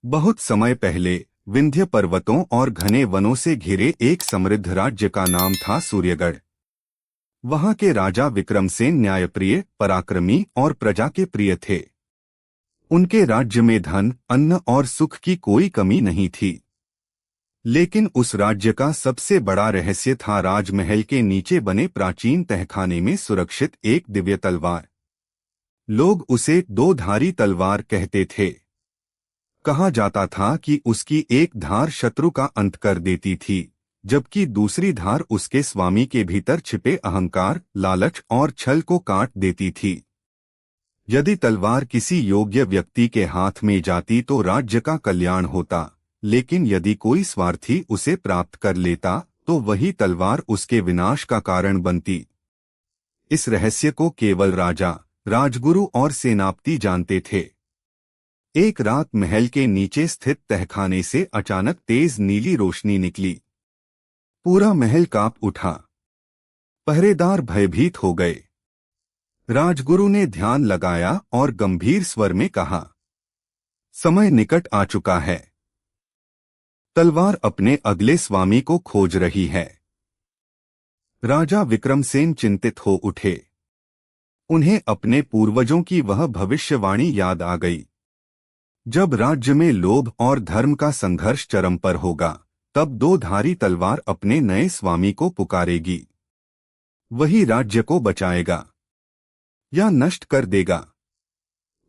बहुत समय पहले विंध्य पर्वतों और घने वनों से घिरे एक समृद्ध राज्य का नाम था सूर्यगढ़। वहां के राजा विक्रमसेन न्यायप्रिय, पराक्रमी और प्रजा के प्रिय थे। उनके राज्य में धन, अन्न और सुख की कोई कमी नहीं थी। लेकिन उस राज्य का सबसे बड़ा रहस्य था राजमहल के नीचे बने प्राचीन तहखाने में सुरक्षित एक दिव्य तलवार। लोग उसे दो धारी तलवार कहते थे। कहा जाता था कि उसकी एक धार शत्रु का अंत कर देती थी, जबकि दूसरी धार उसके स्वामी के भीतर छिपे अहंकार, लालच और छल को काट देती थी। यदि तलवार किसी योग्य व्यक्ति के हाथ में जाती तो राज्य का कल्याण होता, लेकिन यदि कोई स्वार्थी उसे प्राप्त कर लेता तो वही तलवार उसके विनाश का कारण बनती। इस रहस्य को केवल राजा, राजगुरु और सेनापति जानते थे। एक रात महल के नीचे स्थित तहखाने से अचानक तेज नीली रोशनी निकली। पूरा महल कांप उठा। पहरेदार भयभीत हो गए। राजगुरु ने ध्यान लगाया और गंभीर स्वर में कहा, समय निकट आ चुका है। तलवार अपने अगले स्वामी को खोज रही है। राजा विक्रमसेन चिंतित हो उठे। उन्हें अपने पूर्वजों की वह भविष्यवाणी याद आ गई। जब राज्य में लोभ और धर्म का संघर्ष चरम पर होगा, तब दो धारी तलवार अपने नए स्वामी को पुकारेगी। वही राज्य को बचाएगा या नष्ट कर देगा।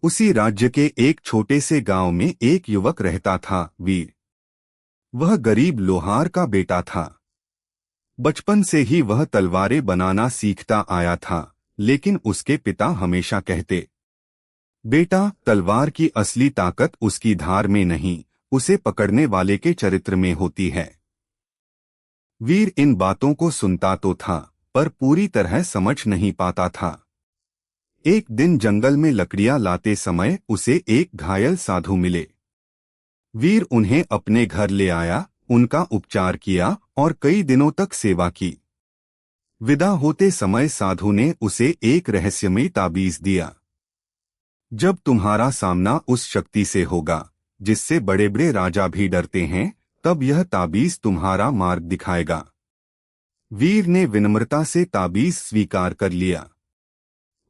उसी राज्य के एक छोटे से गांव में एक युवक रहता था, वीर। वह गरीब लोहार का बेटा था। बचपन से ही वह तलवारें बनाना सीखता आया था, लेकिन उसके पिता हमेशा कहते, बेटा, तलवार की असली ताकत उसकी धार में नहीं, उसे पकड़ने वाले के चरित्र में होती है। वीर इन बातों को सुनता तो था, पर पूरी तरह समझ नहीं पाता था। एक दिन जंगल में लकड़ियां लाते समय उसे एक घायल साधु मिले। वीर उन्हें अपने घर ले आया, उनका उपचार किया और कई दिनों तक सेवा की। विदा होते समय साधु ने उसे एक रहस्यमयी ताबीज दिया। जब तुम्हारा सामना उस शक्ति से होगा जिससे बड़े बड़े राजा भी डरते हैं, तब यह ताबीज तुम्हारा मार्ग दिखाएगा। वीर ने विनम्रता से ताबीज स्वीकार कर लिया।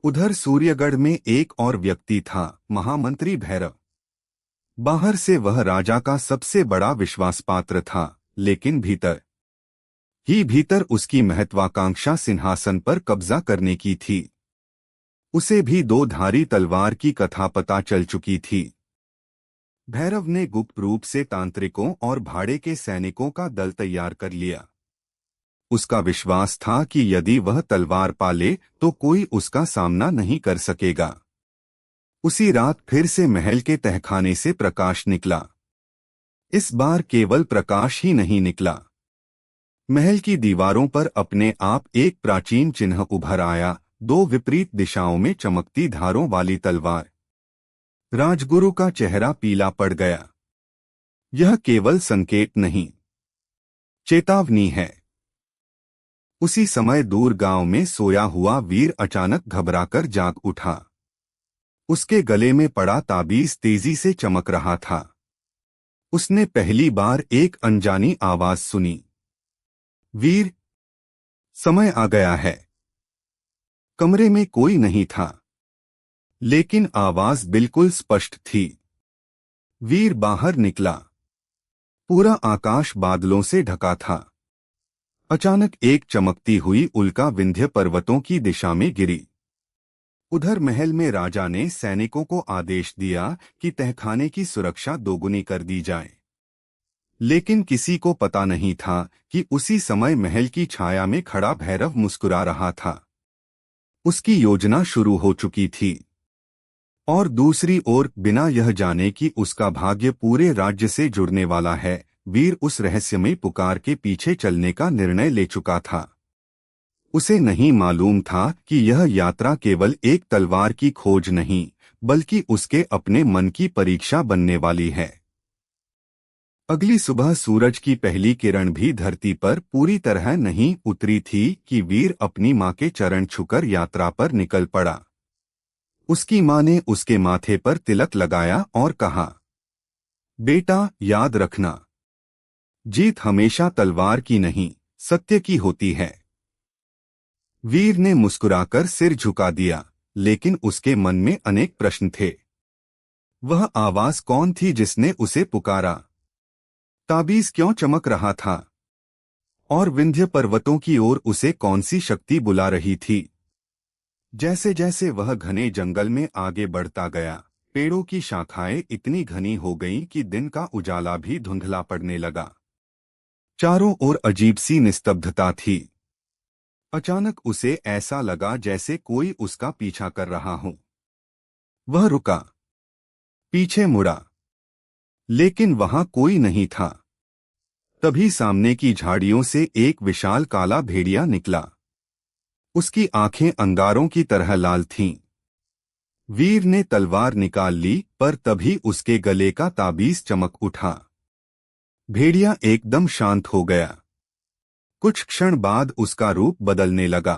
उधर सूर्यगढ़ में एक और व्यक्ति था, महामंत्री भैरव। बाहर से वह राजा का सबसे बड़ा विश्वासपात्र था, लेकिन भीतर उसकी महत्वाकांक्षा सिंहासन पर कब्जा करने की थी। उसे भी दो धारी तलवार की कथा पता चल चुकी थी। भैरव ने गुप्त रूप से तांत्रिकों और भाड़े के सैनिकों का दल तैयार कर लिया। उसका विश्वास था कि यदि वह तलवार पाले तो कोई उसका सामना नहीं कर सकेगा। उसी रात फिर से महल के तहखाने से प्रकाश निकला। इस बार केवल प्रकाश ही नहीं निकला। महल की दीवारों पर अपने आप एक प्राचीन चिन्ह उभर आया, दो विपरीत दिशाओं में चमकती धारों वाली तलवार। राजगुरु का चेहरा पीला पड़ गया। यह केवल संकेत नहीं, चेतावनी है। उसी समय दूर गांव में सोया हुआ वीर अचानक घबराकर जाग उठा। उसके गले में पड़ा ताबीज तेजी से चमक रहा था। उसने पहली बार एक अनजानी आवाज सुनी, वीर, समय आ गया है। कमरे में कोई नहीं था, लेकिन आवाज बिल्कुल स्पष्ट थी। वीर बाहर निकला। पूरा आकाश बादलों से ढका था। अचानक एक चमकती हुई उल्का विंध्य पर्वतों की दिशा में गिरी। उधर महल में राजा ने सैनिकों को आदेश दिया कि तहखाने की सुरक्षा दोगुनी कर दी जाए। लेकिन किसी को पता नहीं था कि उसी समय महल की छाया में खड़ा भैरव मुस्कुरा रहा था। उसकी योजना शुरू हो चुकी थी। और दूसरी ओर, बिना यह जाने कि उसका भाग्य पूरे राज्य से जुड़ने वाला है, वीर उस रहस्यमयी पुकार के पीछे चलने का निर्णय ले चुका था। उसे नहीं मालूम था कि यह यात्रा केवल एक तलवार की खोज नहीं, बल्कि उसके अपने मन की परीक्षा बनने वाली है। अगली सुबह सूरज की पहली किरण भी धरती पर पूरी तरह नहीं उतरी थी कि वीर अपनी मां के चरण छूकर यात्रा पर निकल पड़ा। उसकी मां ने उसके माथे पर तिलक लगाया और कहा, बेटा, याद रखना, जीत हमेशा तलवार की नहीं, सत्य की होती है। वीर ने मुस्कुराकर सिर झुका दिया, लेकिन उसके मन में अनेक प्रश्न थे। वह आवाज कौन थी जिसने उसे पुकारा? ताबीज क्यों चमक रहा था? और विंध्य पर्वतों की ओर उसे कौन सी शक्ति बुला रही थी? जैसे जैसे वह घने जंगल में आगे बढ़ता गया, पेड़ों की शाखाएं इतनी घनी हो गईं कि दिन का उजाला भी धुंधला पड़ने लगा। चारों ओर अजीब सी निस्तब्धता थी। अचानक उसे ऐसा लगा जैसे कोई उसका पीछा कर रहा हो। वह रुका, पीछे मुड़ा, लेकिन वहां कोई नहीं था। तभी सामने की झाड़ियों से एक विशाल काला भेड़िया निकला। उसकी आंखें अंगारों की तरह लाल थीं। वीर ने तलवार निकाल ली, पर तभी उसके गले का ताबीज चमक उठा। भेड़िया एकदम शांत हो गया। कुछ क्षण बाद उसका रूप बदलने लगा।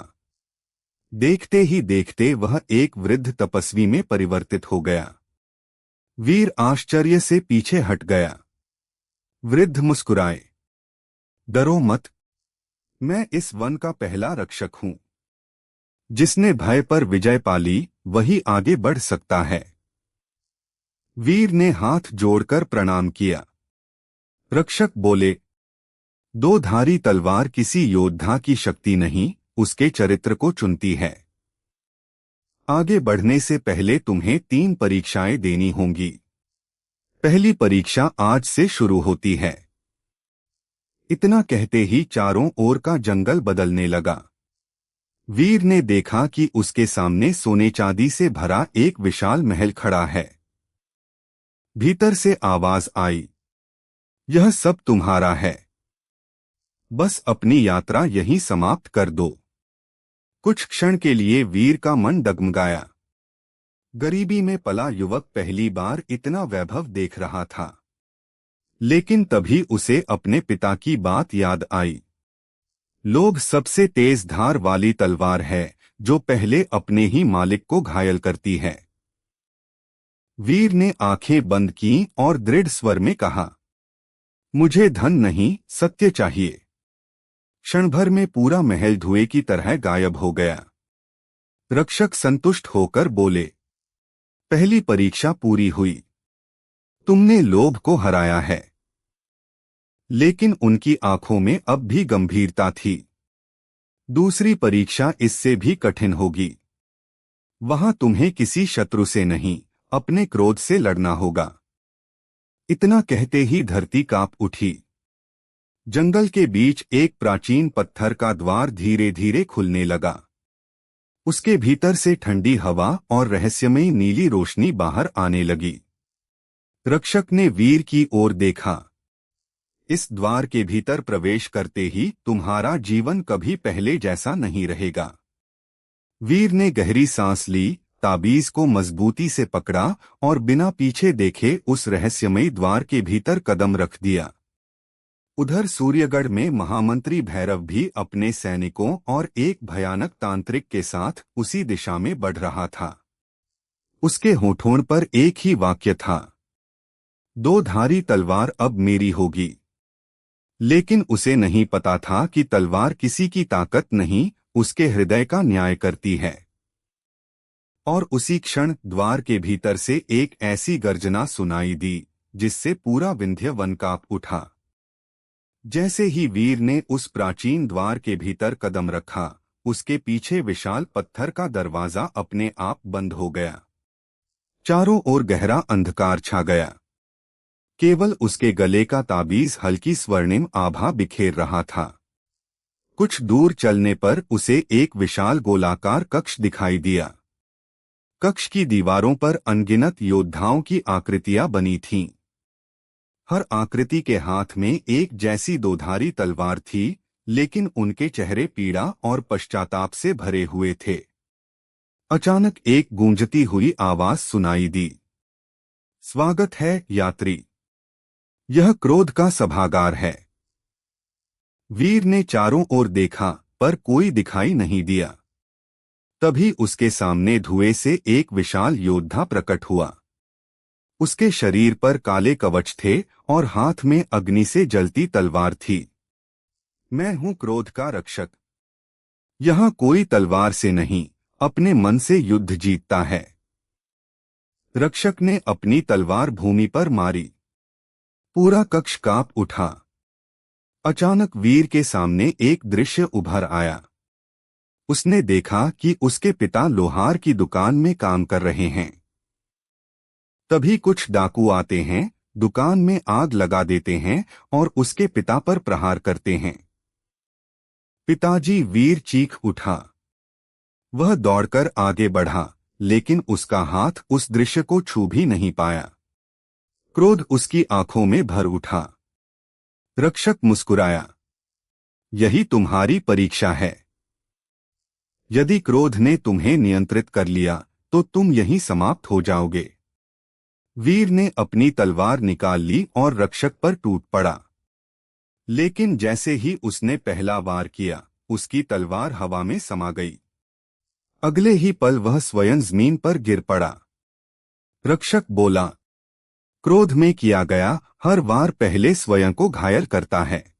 देखते ही देखते वह एक वृद्ध तपस्वी में परिवर्तित हो गया। वीर आश्चर्य से पीछे हट गया। वृद्ध मुस्कुराए, डरो मत, मैं इस वन का पहला रक्षक हूं। जिसने भय पर विजय पाली, वही आगे बढ़ सकता है। वीर ने हाथ जोड़कर प्रणाम किया। रक्षक बोले, दो धारी तलवार किसी योद्धा की शक्ति नहीं, उसके चरित्र को चुनती है। आगे बढ़ने से पहले तुम्हें 3 परीक्षाएं देनी होंगी। पहली परीक्षा आज से शुरू होती है। इतना कहते ही चारों ओर का जंगल बदलने लगा। वीर ने देखा कि उसके सामने सोने चांदी से भरा एक विशाल महल खड़ा है। भीतर से आवाज आई, यह सब तुम्हारा है, बस अपनी यात्रा यहीं समाप्त कर दो। कुछ क्षण के लिए वीर का मन डगमगाया। गरीबी में पला युवक पहली बार इतना वैभव देख रहा था। लेकिन तभी उसे अपने पिता की बात याद आई। लोभ सबसे तेज धार वाली तलवार है, जो पहले अपने ही मालिक को घायल करती है। वीर ने आंखें बंद की और दृढ़ स्वर में कहा, मुझे धन नहीं, सत्य चाहिए। क्षण भर में पूरा महल धुएं की तरह गायब हो गया। रक्षक संतुष्ट होकर बोले, पहली परीक्षा पूरी हुई, तुमने लोभ को हराया है। लेकिन उनकी आंखों में अब भी गंभीरता थी। दूसरी परीक्षा इससे भी कठिन होगी। वहां तुम्हें किसी शत्रु से नहीं, अपने क्रोध से लड़ना होगा। इतना कहते ही धरती कांप उठी। जंगल के बीच एक प्राचीन पत्थर का द्वार धीरे धीरे खुलने लगा। उसके भीतर से ठंडी हवा और रहस्यमयी नीली रोशनी बाहर आने लगी। रक्षक ने वीर की ओर देखा। इस द्वार के भीतर प्रवेश करते ही तुम्हारा जीवन कभी पहले जैसा नहीं रहेगा। वीर ने गहरी सांस ली, ताबीज को मजबूती से पकड़ा और बिना पीछे देखे उस रहस्यमयी द्वार के भीतर कदम रख दिया। उधर सूर्यगढ़ में महामंत्री भैरव भी अपने सैनिकों और एक भयानक तांत्रिक के साथ उसी दिशा में बढ़ रहा था। उसके होठों पर एक ही वाक्य था, दो धारी तलवार अब मेरी होगी। लेकिन उसे नहीं पता था कि तलवार किसी की ताकत नहीं, उसके हृदय का न्याय करती है। और उसी क्षण द्वार के भीतर से एक ऐसी गर्जना सुनाई दी, जिससे पूरा विंध्य वन कांप उठा। जैसे ही वीर ने उस प्राचीन द्वार के भीतर कदम रखा, उसके पीछे विशाल पत्थर का दरवाजा अपने आप बंद हो गया। चारों ओर गहरा अंधकार छा गया। केवल उसके गले का ताबीज हल्की स्वर्णिम आभा बिखेर रहा था। कुछ दूर चलने पर उसे एक विशाल गोलाकार कक्ष दिखाई दिया। कक्ष की दीवारों पर अनगिनत योद्धाओं की आकृतियां बनी थीं। हर आकृति के हाथ में एक जैसी दोधारी तलवार थी, लेकिन उनके चेहरे पीड़ा और पश्चाताप से भरे हुए थे। अचानक एक गूंजती हुई आवाज सुनाई दी, स्वागत है यात्री, यह क्रोध का सभागार है। वीर ने चारों ओर देखा, पर कोई दिखाई नहीं दिया। तभी उसके सामने धुएं से एक विशाल योद्धा प्रकट हुआ। उसके शरीर पर काले कवच थे और हाथ में अग्नि से जलती तलवार थी। मैं हूं क्रोध का रक्षक। यहाँ कोई तलवार से नहीं, अपने मन से युद्ध जीतता है। रक्षक ने अपनी तलवार भूमि पर मारी। पूरा कक्ष कांप उठा। अचानक वीर के सामने एक दृश्य उभर आया। उसने देखा कि उसके पिता लोहार की दुकान में काम कर रहे हैं। तभी कुछ डाकू आते हैं, दुकान में आग लगा देते हैं और उसके पिता पर प्रहार करते हैं। पिताजी! वीर चीख उठा। वह दौड़कर आगे बढ़ा, लेकिन उसका हाथ उस दृश्य को छू भी नहीं पाया। क्रोध उसकी आंखों में भर उठा। रक्षक मुस्कुराया। यही तुम्हारी परीक्षा है। यदि क्रोध ने तुम्हें नियंत्रित कर लिया तो तुम यहीं समाप्त हो जाओगे। वीर ने अपनी तलवार निकाल ली और रक्षक पर टूट पड़ा। लेकिन जैसे ही उसने पहला वार किया, उसकी तलवार हवा में समा गई। अगले ही पल वह स्वयं जमीन पर गिर पड़ा। रक्षक बोला, क्रोध में किया गया हर वार पहले स्वयं को घायल करता है।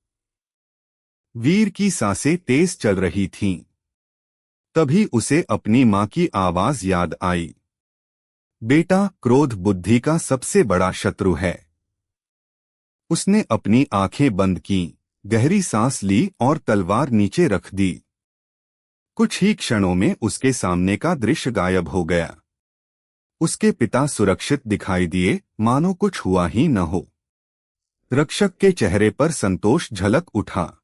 वीर की सांसें तेज चल रही थीं। तभी उसे अपनी मां की आवाज याद आई। बेटा, क्रोध बुद्धि का सबसे बड़ा शत्रु है। उसने अपनी आंखें बंद कीं, गहरी सांस ली और तलवार नीचे रख दी। कुछ ही क्षणों में उसके सामने का दृश्य गायब हो गया। उसके पिता सुरक्षित दिखाई दिए, मानो कुछ हुआ ही न हो। रक्षक के चेहरे पर संतोष झलक उठा।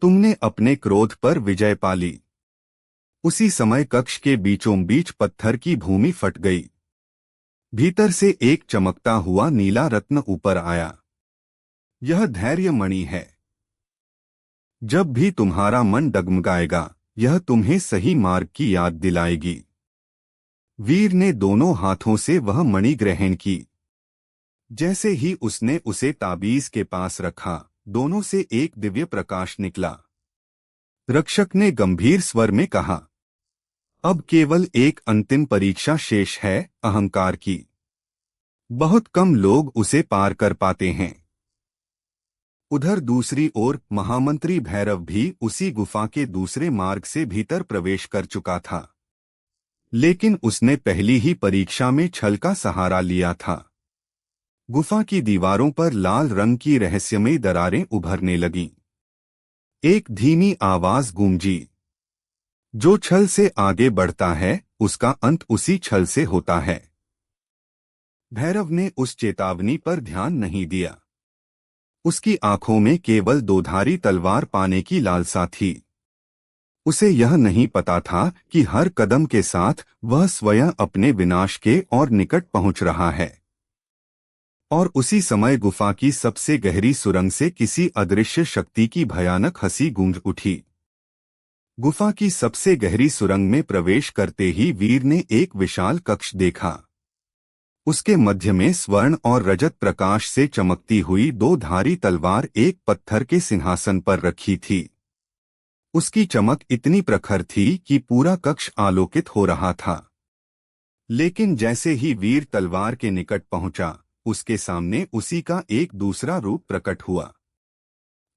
तुमने अपने क्रोध पर विजय पा ली। उसी समय कक्ष के बीचों बीच पत्थर की भूमि फट गई। भीतर से एक चमकता हुआ नीला रत्न ऊपर आया। यह धैर्य मणि है। जब भी तुम्हारा मन डगमगाएगा, यह तुम्हें सही मार्ग की याद दिलाएगी। वीर ने दोनों हाथों से वह मणि ग्रहण की। जैसे ही उसने उसे ताबीज के पास रखा, दोनों से एक दिव्य प्रकाश निकला। रक्षक ने गंभीर स्वर में कहा, अब केवल एक अंतिम परीक्षा शेष है, अहंकार की। बहुत कम लोग उसे पार कर पाते हैं। उधर दूसरी ओर महामंत्री भैरव भी उसी गुफा के दूसरे मार्ग से भीतर प्रवेश कर चुका था। लेकिन उसने पहली ही परीक्षा में छल का सहारा लिया था। गुफा की दीवारों पर लाल रंग की रहस्यमयी दरारें उभरने लगीं। एक धीमी आवाज गूंजी, जो छल से आगे बढ़ता है, उसका अंत उसी छल से होता है। भैरव ने उस चेतावनी पर ध्यान नहीं दिया। उसकी आंखों में केवल दोधारी तलवार पाने की लालसा थी। उसे यह नहीं पता था कि हर कदम के साथ वह स्वयं अपने विनाश के और निकट पहुंच रहा है। और उसी समय गुफा की सबसे गहरी सुरंग से किसी अदृश्य शक्ति की भयानक हंसी गूंज उठी। गुफा की सबसे गहरी सुरंग में प्रवेश करते ही वीर ने एक विशाल कक्ष देखा। उसके मध्य में स्वर्ण और रजत प्रकाश से चमकती हुई दो धारी तलवार एक पत्थर के सिंहासन पर रखी थी। उसकी चमक इतनी प्रखर थी कि पूरा कक्ष आलोकित हो रहा था। लेकिन जैसे ही वीर तलवार के निकट पहुंचा, उसके सामने उसी का एक दूसरा रूप प्रकट हुआ।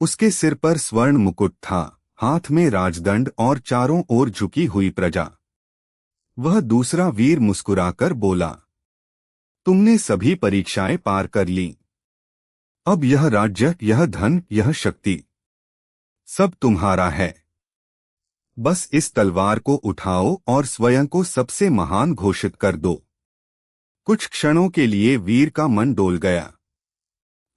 उसके सिर पर स्वर्ण मुकुट था, हाथ में राजदंड और चारों ओर झुकी हुई प्रजा। वह दूसरा वीर मुस्कुराकर बोला, तुमने सभी परीक्षाएं पार कर लीं। अब यह राज्य, यह धन, यह शक्ति सब तुम्हारा है। बस इस तलवार को उठाओ और स्वयं को सबसे महान घोषित कर दो। कुछ क्षणों के लिए वीर का मन डोल गया।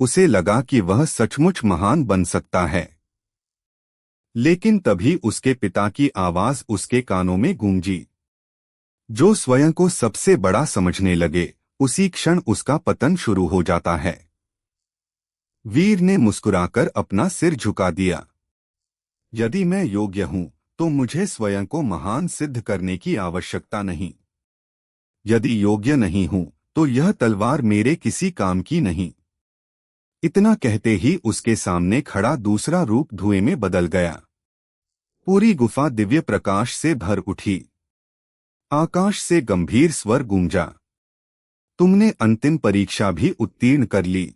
उसे लगा कि वह सचमुच महान बन सकता है। लेकिन तभी उसके पिता की आवाज उसके कानों में गूंजी। जो स्वयं को सबसे बड़ा समझने लगे, उसी क्षण उसका पतन शुरू हो जाता है। वीर ने मुस्कुराकर अपना सिर झुका दिया। यदि मैं योग्य हूं, तो मुझे स्वयं को महान सिद्ध करने की आवश्यकता नहीं। यदि योग्य नहीं हूं, तो यह तलवार मेरे किसी काम की नहीं। इतना कहते ही उसके सामने खड़ा दूसरा रूप धुएं में बदल गया। पूरी गुफा दिव्य प्रकाश से भर उठी। आकाश से गंभीर स्वर गूंजा, तुमने अंतिम परीक्षा भी उत्तीर्ण कर ली।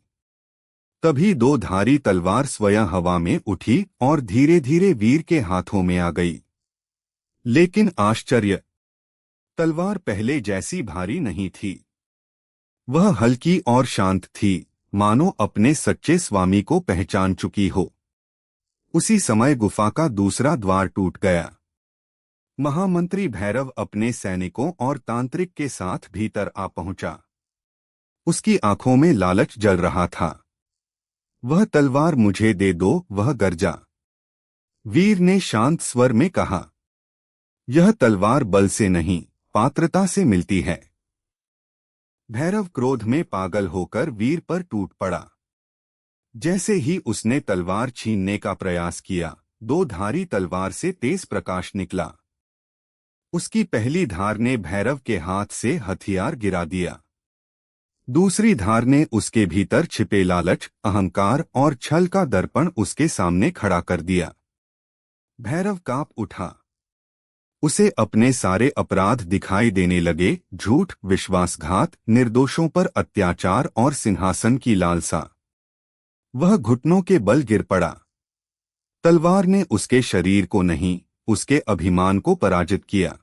तभी दो धारी तलवार स्वयं हवा में उठी और धीरे धीरे वीर के हाथों में आ गई। लेकिन आश्चर्य, तलवार पहले जैसी भारी नहीं थी। वह हल्की और शांत थी, मानो अपने सच्चे स्वामी को पहचान चुकी हो। उसी समय गुफा का दूसरा द्वार टूट गया। महामंत्री भैरव अपने सैनिकों और तांत्रिक के साथ भीतर आ पहुंचा। उसकी आंखों में लालच जल रहा था। वह तलवार मुझे दे दो, वह गरजा। वीर ने शांत स्वर में कहा, यह तलवार बल से नहीं, पात्रता से मिलती है। भैरव क्रोध में पागल होकर वीर पर टूट पड़ा। जैसे ही उसने तलवार छीनने का प्रयास किया, दो धारी तलवार से तेज प्रकाश निकला। उसकी पहली धार ने भैरव के हाथ से हथियार गिरा दिया। दूसरी धार ने उसके भीतर छिपे लालच, अहंकार और छल का दर्पण उसके सामने खड़ा कर दिया। भैरव कांप उठा। उसे अपने सारे अपराध दिखाई देने लगे, झूठ, विश्वासघात, निर्दोषों पर अत्याचार और सिंहासन की लालसा। वह घुटनों के बल गिर पड़ा। तलवार ने उसके शरीर को नहीं, उसके अभिमान को पराजित किया।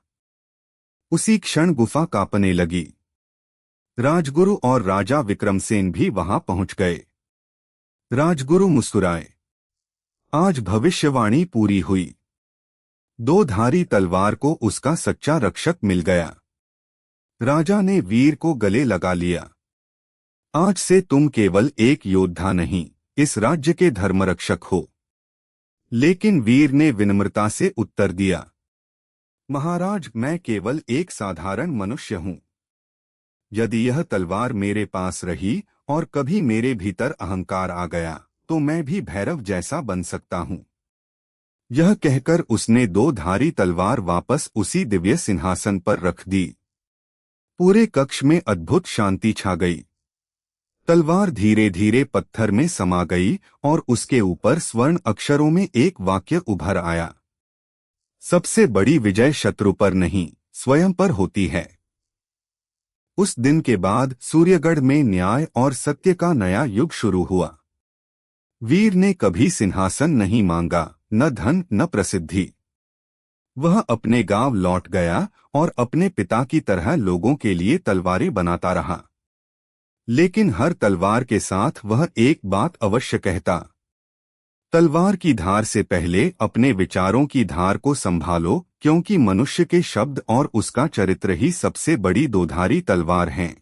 उसी क्षण गुफा कांपने लगी। राजगुरु और राजा विक्रमसेन भी वहां पहुंच गए। राजगुरु मुस्कुराए। आज भविष्यवाणी पूरी हुई। दो धारी तलवार को उसका सच्चा रक्षक मिल गया। राजा ने वीर को गले लगा लिया। आज से तुम केवल एक योद्धा नहीं, इस राज्य के धर्मरक्षक हो। लेकिन वीर ने विनम्रता से उत्तर दिया, महाराज, मैं केवल एक साधारण मनुष्य हूं। यदि यह तलवार मेरे पास रही और कभी मेरे भीतर अहंकार आ गया, तो मैं भी भैरव जैसा बन सकता हूं। यह कहकर उसने दो धारी तलवार वापस उसी दिव्य सिंहासन पर रख दी। पूरे कक्ष में अद्भुत शांति छा गई। तलवार धीरे धीरे पत्थर में समा गई और उसके ऊपर स्वर्ण अक्षरों में एक वाक्य उभर आया, सबसे बड़ी विजय शत्रु पर नहीं, स्वयं पर होती है। उस दिन के बाद सूर्यगढ़ में न्याय और सत्य का नया युग शुरू हुआ। वीर ने कभी सिंहासन नहीं मांगा, न धन न प्रसिद्धि। वह अपने गांव लौट गया और अपने पिता की तरह लोगों के लिए तलवारें बनाता रहा। लेकिन हर तलवार के साथ वह एक बात अवश्य कहता, तलवार की धार से पहले अपने विचारों की धार को संभालो, क्योंकि मनुष्य के शब्द और उसका चरित्र ही सबसे बड़ी दोधारी तलवार हैं।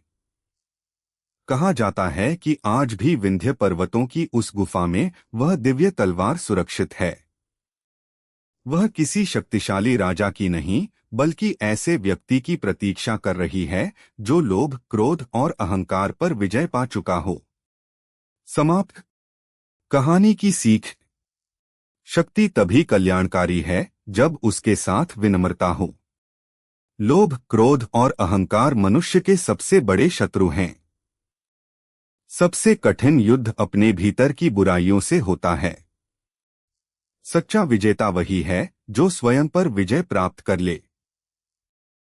कहा जाता है कि आज भी विंध्य पर्वतों की उस गुफा में वह दिव्य तलवार सुरक्षित है। वह किसी शक्तिशाली राजा की नहीं, बल्कि ऐसे व्यक्ति की प्रतीक्षा कर रही है जो लोभ, क्रोध और अहंकार पर विजय पा चुका हो। समाप्त। कहानी की सीख। शक्ति तभी कल्याणकारी है जब उसके साथ विनम्रता हो। लोभ, क्रोध और अहंकार मनुष्य के सबसे बड़े शत्रु हैं। सबसे कठिन युद्ध अपने भीतर की बुराइयों से होता है। सच्चा विजेता वही है जो स्वयं पर विजय प्राप्त कर ले।